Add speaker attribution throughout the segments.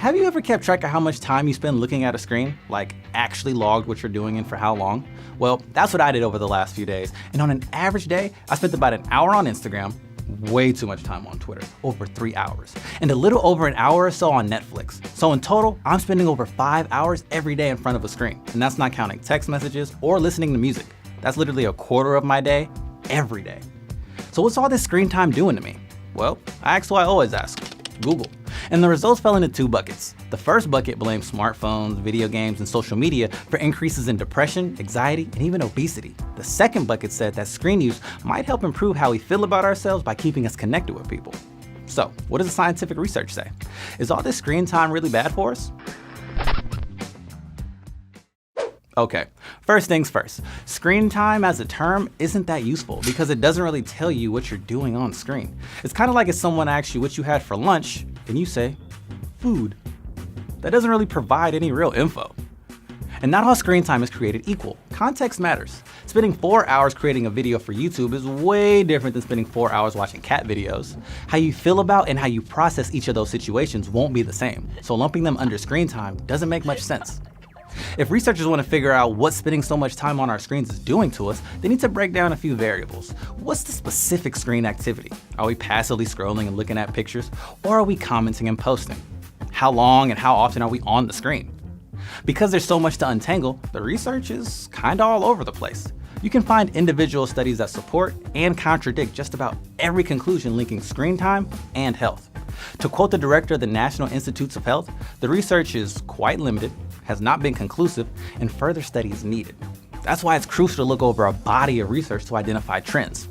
Speaker 1: Have you ever kept track of how much time you spend looking at a screen? Like actually logged what you're doing and for how long? Well, that's what I did over the last few days. And on an average day, I spent about an hour on Instagram, way too much time on Twitter, over 3 hours, and a little over an hour or so on Netflix. So in total, I'm spending over 5 hours every day in front of a screen. And that's not counting text messages or listening to music. That's literally a quarter of my day, every day. So what's all this screen time doing to me? Well, I asked who I always ask, Google. And the results fell into two buckets. The first bucket blamed smartphones, video games, and social media for increases in depression, anxiety, and even obesity. The second bucket said that screen use might help improve how we feel about ourselves by keeping us connected with people. So, what does the scientific research say? Is all this screen time really bad for us? Okay, first things first. Screen time as a term isn't that useful because it doesn't really tell you what you're doing on screen. It's kind of like if someone asks you what you had for lunch and you say, food. That doesn't really provide any real info. And not all screen time is created equal. Context matters. Spending 4 hours creating a video for YouTube is way different than spending 4 hours watching cat videos. How you feel about and how you process each of those situations won't be the same. So lumping them under screen time doesn't make much sense. If researchers want to figure out what spending so much time on our screens is doing to us, they need to break down a few variables. What's the specific screen activity? Are we passively scrolling and looking at pictures, or are we commenting and posting? How long and how often are we on the screen? Because there's so much to untangle, the research is kinda all over the place. You can find individual studies that support and contradict just about every conclusion linking screen time and health. To quote the director of the National Institutes of Health, the research is quite limited, has not been conclusive, and further studies needed. That's why it's crucial to look over a body of research to identify trends.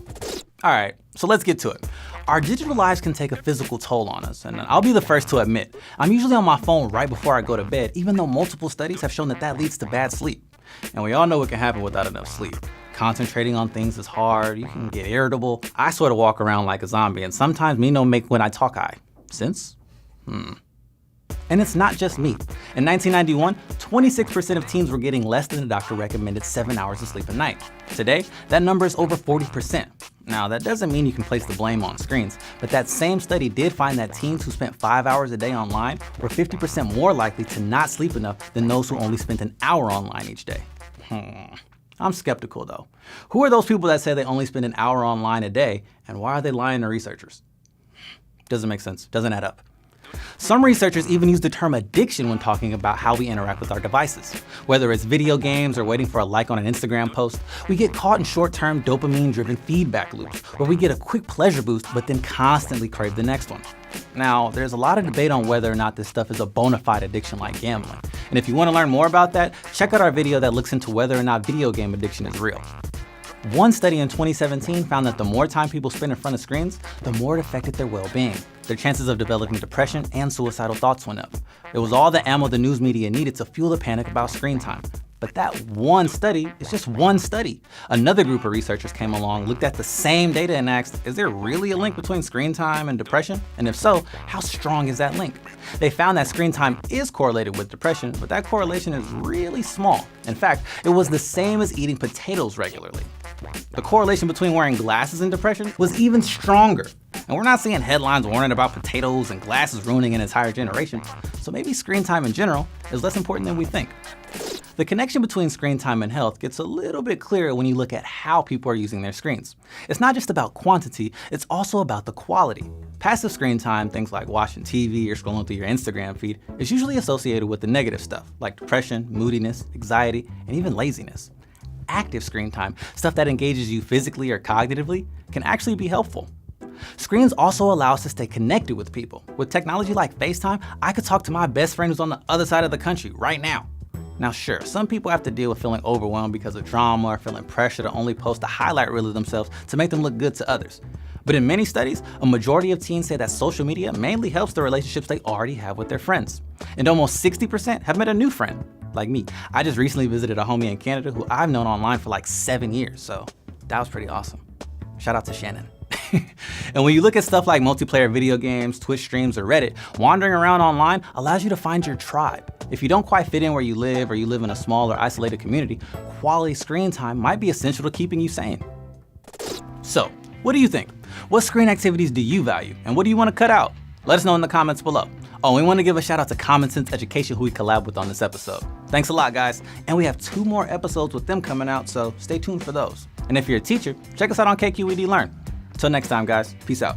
Speaker 1: All right, so let's get to it. Our digital lives can take a physical toll on us, and I'll be the first to admit, I'm usually on my phone right before I go to bed, even though multiple studies have shown that that leads to bad sleep. And we all know what can happen without enough sleep. Concentrating on things is hard, you can get irritable. I sort of walk around like a zombie, and sometimes me no make when I talk I. Sense? And it's not just me. In 1991, 26% of teens were getting less than the doctor recommended 7 hours of sleep a night. Today, that number is over 40%. Now, that doesn't mean you can place the blame on screens, but that same study did find that teens who spent 5 hours a day online were 50% more likely to not sleep enough than those who only spent an hour online each day. I'm skeptical though. Who are those people that say they only spend an hour online a day, and why are they lying to researchers? Doesn't make sense, doesn't add up. Some researchers even use the term addiction when talking about how we interact with our devices. Whether it's video games or waiting for a like on an Instagram post, we get caught in short-term dopamine-driven feedback loops where we get a quick pleasure boost but then constantly crave the next one. Now, there's a lot of debate on whether or not this stuff is a bona fide addiction like gambling. And if you want to learn more about that, check out our video that looks into whether or not video game addiction is real. One study in 2017 found that the more time people spend in front of screens, the more it affected their well-being. Their chances of developing depression and suicidal thoughts went up. It was all the ammo the news media needed to fuel the panic about screen time. But that one study is just one study. Another group of researchers came along, looked at the same data and asked, is there really a link between screen time and depression? And if so, how strong is that link? They found that screen time is correlated with depression, but that correlation is really small. In fact, it was the same as eating potatoes regularly. The correlation between wearing glasses and depression was even stronger. And we're not seeing headlines warning about potatoes and glasses ruining an entire generation, so maybe screen time in general is less important than we think. The connection between screen time and health gets a little bit clearer when you look at how people are using their screens. It's not just about quantity, it's also about the quality. Passive screen time, things like watching TV or scrolling through your Instagram feed, is usually associated with the negative stuff, like depression, moodiness, anxiety, and even laziness. Active screen time, stuff that engages you physically or cognitively, can actually be helpful. Screens also allow us to stay connected with people. With technology like FaceTime, I could talk to my best friend who's on the other side of the country right now. Now sure, some people have to deal with feeling overwhelmed because of drama or feeling pressure to only post a highlight reel of themselves to make them look good to others. But in many studies, a majority of teens say that social media mainly helps the relationships they already have with their friends. And almost 60% have met a new friend. Like me, I just recently visited a homie in Canada who I've known online for like 7 years, so that was pretty awesome. Shout out to Shannon. And when you look at stuff like multiplayer video games, Twitch streams, or Reddit, wandering around online allows you to find your tribe. If you don't quite fit in where you live or you live in a small or isolated community, quality screen time might be essential to keeping you sane. So, what do you think? What screen activities do you value, and what do you want to cut out? Let us know in the comments below. Oh, we want to give a shout out to Common Sense Education, who we collab with on this episode. Thanks a lot, guys. And we have 2 more episodes with them coming out, so stay tuned for those. And if you're a teacher, check us out on KQED Learn. Till next time, guys. Peace out.